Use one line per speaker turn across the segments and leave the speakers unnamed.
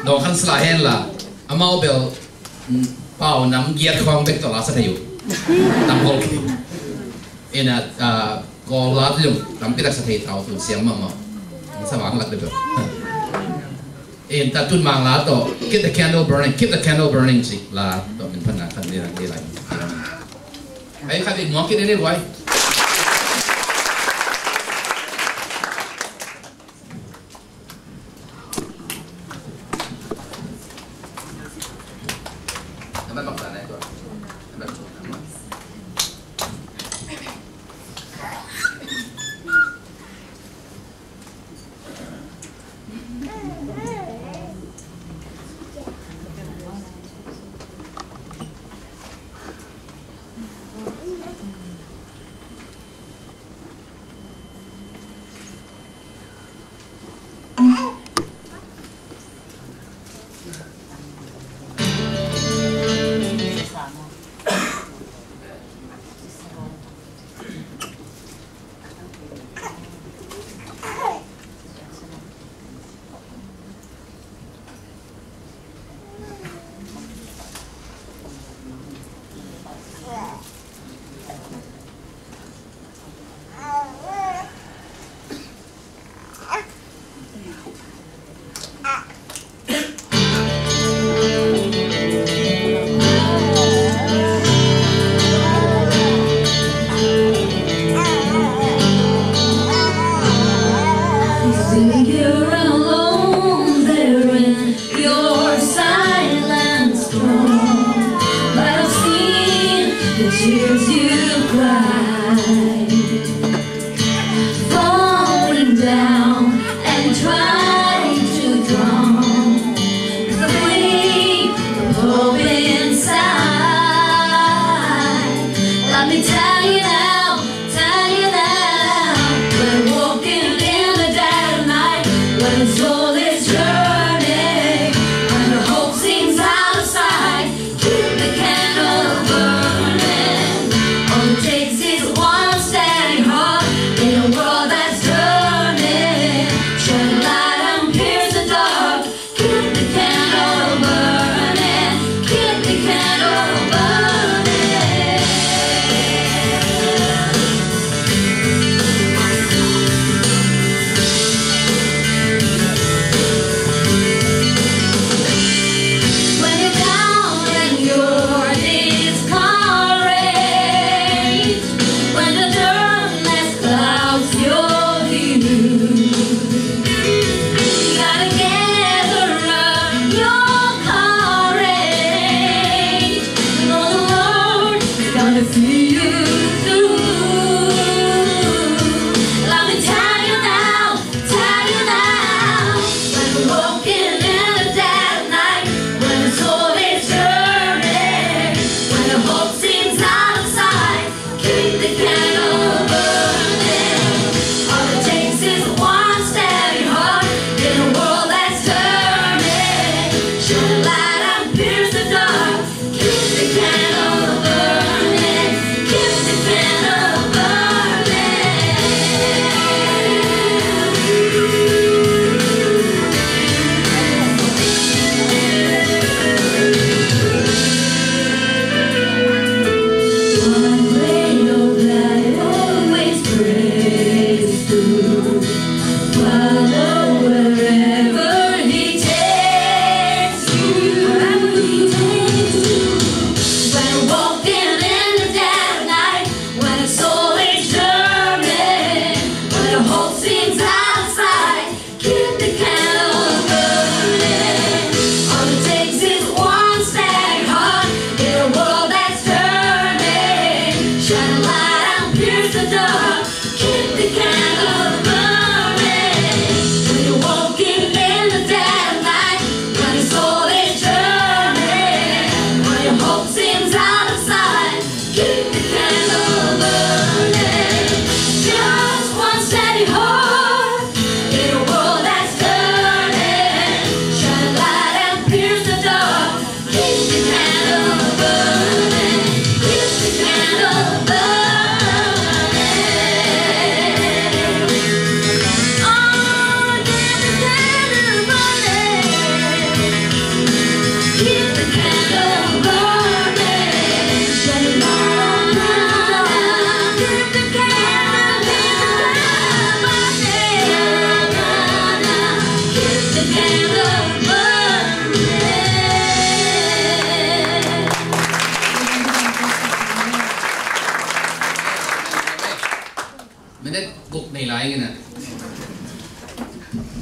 ดอกขันสลายเห็นล่ะอามาเบลเป่าน้ำเกียร์คลองเป็นตัวลาสักอยู่ตามโฮล์อินะก็ลาดลุ่มตามพิทักษ์สถิตเอาตัวเสียงมั่งสว่างหลักเลยแบบแต่ตุนมังลาโต keep the candle burning สิลาโตเป็นพนักขันนี่อะไรไอ้ขันอีกหมอคิดได้ไว้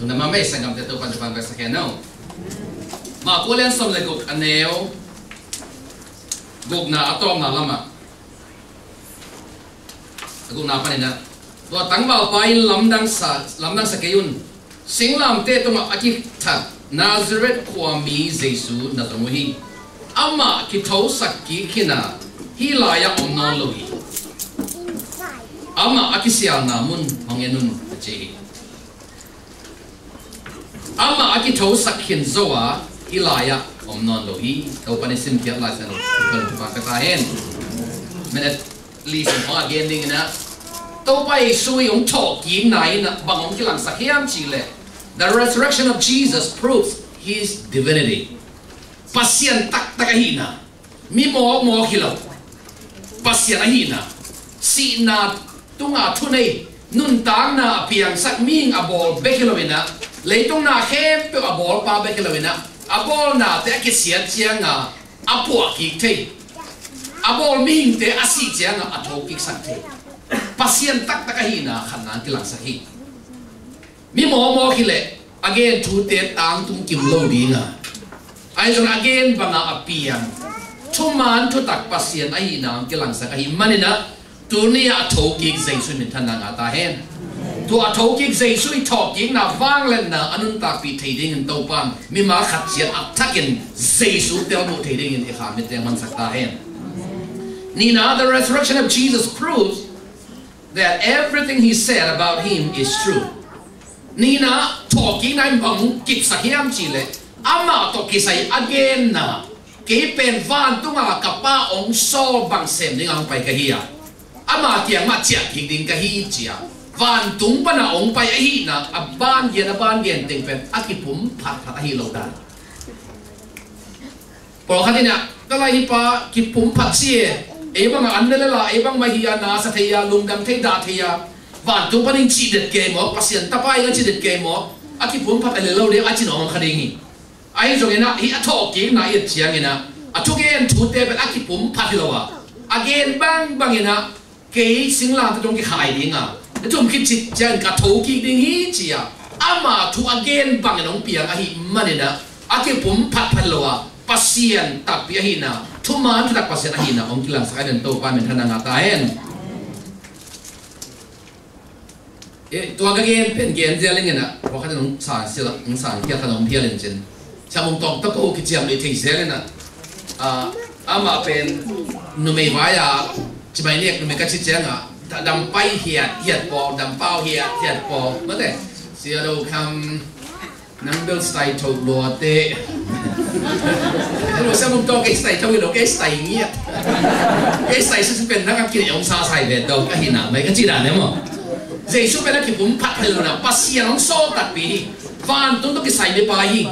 tu na ma mai sangam te to pan pan ka sakhe no ma ko len som le guk aneo guk na atom na lama guk na pa ni na to tang ba pai lam dang sa ke yun sing lam te to ma aki tha Nazareth kwa mi Jesu na to hi ama ki thau sak ki khina hi la ya om non lo hi ama aki sia na mun hongenun che ama aki thau sak khin zowa hi la ya om non lo hi to pa ni sim kiat la sa no pa ka ta hen men at least on again ding na to pa Jesu yong thok yin nai na bangong ki lang sa hiam chi le the resurrection of Jesus proves his divinity. Pasien tak takahina. Mi mo kilo. Pasien ahina. Si na tunga tunay. Nun tang na piang sak ming abol bekilowina. Leitong na kempe abol pa bekilowina. Abol na te akisiat siya nga apo akikte. Abol ming te asi siya nga atokik sakte. Pasien tak takahina kanan kilang sahi. Mi mo kile. Again, tu te tang tung kim lo di nga. Ay so again banga apian. Tuman tu tak pasien ay nang kilang sa kahi manina tu niya atokik Jesu min tanang atahen. Tu atokik Jesu itokik na vanglen na anun tak pi tiding in topan mi ma khat sian atakin Jesu tel mo tiding in ikhamit te man saktahen. Nina, the resurrection of Jesus proves that everything he said about him is true. Nina talking na bang kip sa hiam chile ama to kisay again na kay pen van tunga kapa ong so bang sem ning ang pai kahiya ama tiang ma chia ding kahi chia van tung pa na ong pai hi na aban yen ting pen akipum phat hi lo dan po khatina kalai pa kipum phat sie e bang anlela e bang mahiya na sa theya lungdam thei da theya van tung paning chi det ke mo pasien tapai nga chi det ke mo aki pum phat ale lo de a chi no khadingi ai so na hi athok ki na yet chiang ina athugen thu te bet aki pum phat lowa again bang ina ke singla ta dong ki khai dinga tum ki chi jan ka tho ki ding hi chia ama thu again bang nong piang a hi manina aki pum phat lowa pasien tak pi hi na thu man tak pasien a hi na ong kilang sa kan to pa men thana nga ta henตัวก็เกณฑ์เป็นเกณฑ์เจริญนะเพราะเขาจะต้องสานเสียต้องสานเกี่ยวกับน้องเพียรจริงชาวมงตองตะโกกิจยามเลยที่เจริญนะมาเป็นนุ่มไม่ไหวจะไม่เรียกนุ่มไม่กัดชิดเจงดำไปเหียดปอดำเป้าเหียดปอเมื่อแต่เสียเราคำนั่งเดินสไตล์ถูกลัวเตะเราชาวมงตองก็สไตล์ถูกเราก็สไตล์เงียบก็สไตล์ซึ่งเป็นนักกิจองศาใส่เบ็ดเราก็เห็นนะไม่ก็จีด่านเนี่ยมั้งJesu pela ki pum phat helo na pasian so tak pi van tung to ki sai me pa hi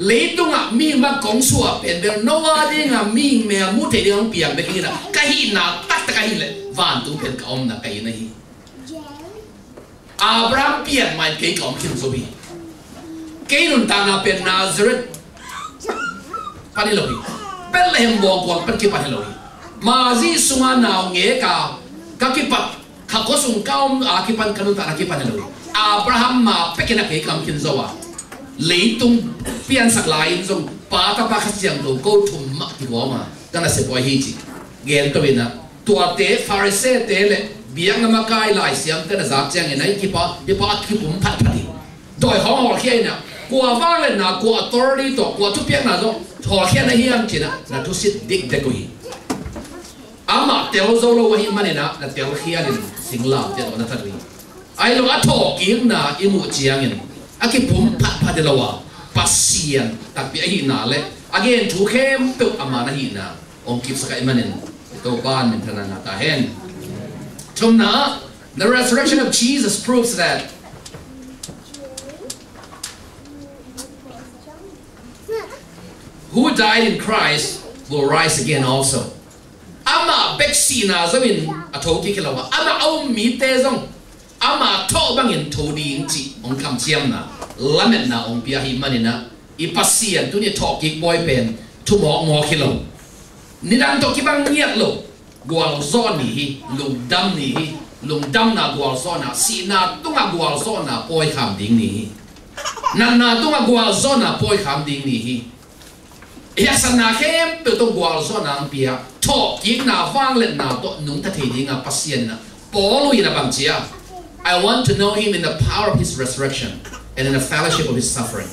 leitung a mi ma kong suwa pen bel no wa de nga mi me mu te de ong piang be ki na ka hi na tak tak hi le van tung pen ka om na kai na hi Abraham pian mai ke ka om kim so bi ke nun ta na pen Nazareth pa ni lo hi Bethlehem bo ko pa ki pa helo hi ma ji sunga na nge ka ki pa Kakosung kaum akipan kanun tak akipan helo. Abraham ma pekena ke kam kin zawa. Leitung pian sak lain zong pa ta pa khasiang do go thum ma ti go ma. Kana se boy hi chi. Gen to bina. Tua te Pharisee te le biang na makai lai siam te na zak chang nai ki pa ki pum phat phati. Doi hong ho khie na. Kwa wang le na kwa authority to kwa tu piang na zo. Ho khie na hiam chi na tu sit dik de ko hi. Ama tel zolo wahi manena na tel khialin singla te na thari ai lo athok kim na imu chiangin aki pum phat lawa pasien tak pi hi na le again thu khem tu amana hi na ong kip sakai manen to ban min thana na ta hen tumna the resurrection of Jesus proves that who died in Christ will rise again also. Ama beksina zamin athoki kilawa ama au mi te zong ama tho bangin thodi inchi ong kam chiam na lamet na ong pia hi manina ipasian tu ni thoki boy pen tu mo kilo ni dan to ki bang niat lo gwal zon ni hi lung dam na gwal zon na si na tunga gwal zon na boy kham ding ni na tunga gwal zona poi kham ding ni hi ya sana khem pe to gwal zona ang pia tho ki na wang let na to nung ta thei ding a pasien na polo ina bang chia. I want to know him in the power of his resurrection and in the fellowship of his suffering.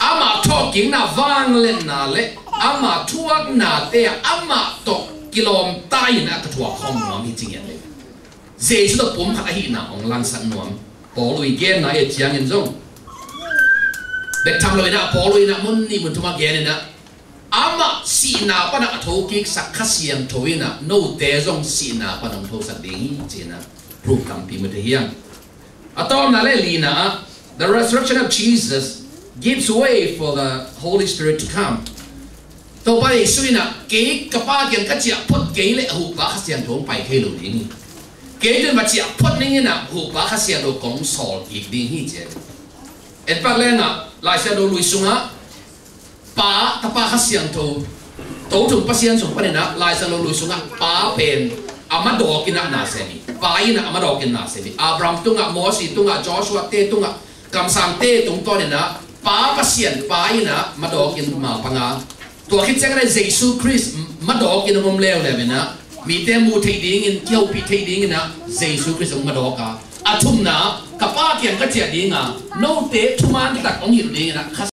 Ama tho ki na wang let na le ama thuak na te ama to kilom tai na ka thua khom nom hi ching yan le jesu to pum kha hi na ong lang san nom polo igen na e chiang in zong bet tham lo ina polo ina mun ni mun thuma gen na ama si na pa na tho ki sak khasiang thoina no te zong si na pa nong tho sak ding china pru kam pi mu te hiang atom na le lina the resurrection of Jesus gives way for the Holy Spirit to come. Tàu bay suy na kế cặp ba kiện các chị phật kế lệ hụt bá khát xiang thốn bay khay lù đi kế trên mặt chị phật nên na hụt bá khát xiang đồ cống sò kịp đi hi chứ em bắt lên à lại sẽ đồ lùi xuống á bá cặp ba khát xiang thốn tàu chúng bắt xiang xuống bắt lên á lại sẽ đồ lùi xuống á bá bền amado kina na se ni bá ina amado kina se ni Abraham tung á Moses tung á Joshua te tung á cầm sang te tung to nên á bá bắt xiang bá ina amado kina mà băng áตัวคิดเช่นไรเยซูคริสต์มาดอกกินนมเลวเลยนะมีแต่มูเทดิ้งอินเกี่ยวปีเทดิ้งนะเยซูคริสต์มาดอกอะทุ่มนะกับป้าเกี่ยงก็เจียดิ้งอะโน้ตเตะทุ่มอันตักองหินดิ้งนะ